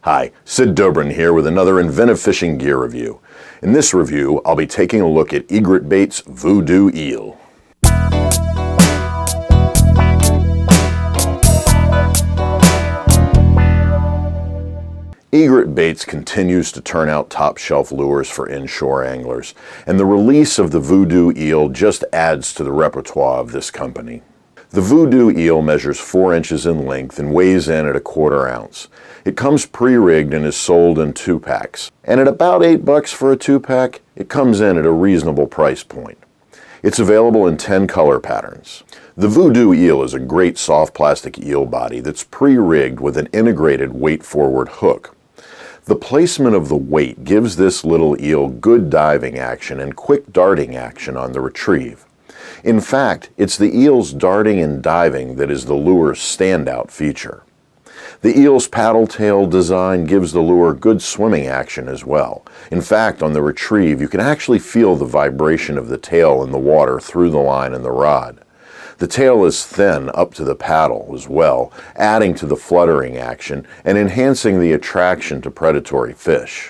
Hi, Sid Dobrin here with another Inventive Fishing gear review. In this review, I'll be taking a look at Egret Bait's Vudu Eel. Egret Baits continues to turn out top-shelf lures for inshore anglers, and the release of the Vudu Eel just adds to the repertoire of this company. The Vudu Eel measures 4 inches in length and weighs in at 1/4 ounce. It comes pre-rigged and is sold in 2-packs. And at about $8 for a 2-pack, it comes in at a reasonable price point. It's available in 10 color patterns. The Vudu Eel is a great soft plastic eel body that's pre-rigged with an integrated weight-forward hook. The placement of the weight gives this little eel good diving action and quick darting action on the retrieve. In fact, it's the eel's darting and diving that is the lure's standout feature. The eel's paddle tail design gives the lure good swimming action as well. In fact, on the retrieve, you can actually feel the vibration of the tail in the water through the line and the rod. The tail is thin up to the paddle as well, adding to the fluttering action and enhancing the attraction to predatory fish.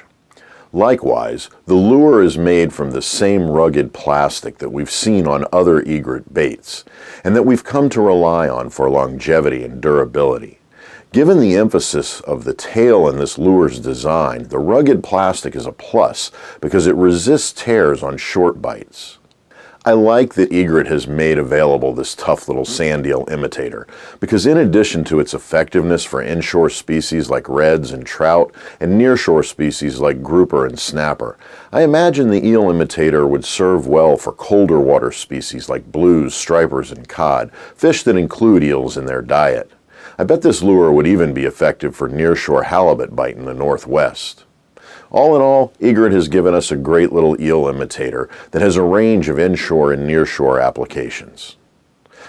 Likewise, the lure is made from the same rugged plastic that we've seen on other egret baits, and that we've come to rely on for longevity and durability. Given the emphasis of the tail in this lure's design, the rugged plastic is a plus because it resists tears on short bites. I like that Egret has made available this tough little sand eel imitator because in addition to its effectiveness for inshore species like reds and trout and nearshore species like grouper and snapper, I imagine the eel imitator would serve well for colder water species like blues, stripers, and cod, fish that include eels in their diet. I bet this lure would even be effective for nearshore halibut bite in the Northwest. All in all, Egret has given us a great little eel imitator that has a range of inshore and nearshore applications.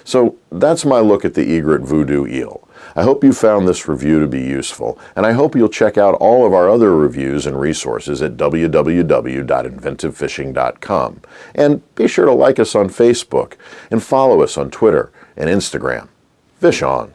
So that's my look at the Egret Vudu Eel. I hope you found this review to be useful, and I hope you'll check out all of our other reviews and resources at www.inventivefishing.com. And be sure to like us on Facebook and follow us on Twitter and Instagram. Fish on!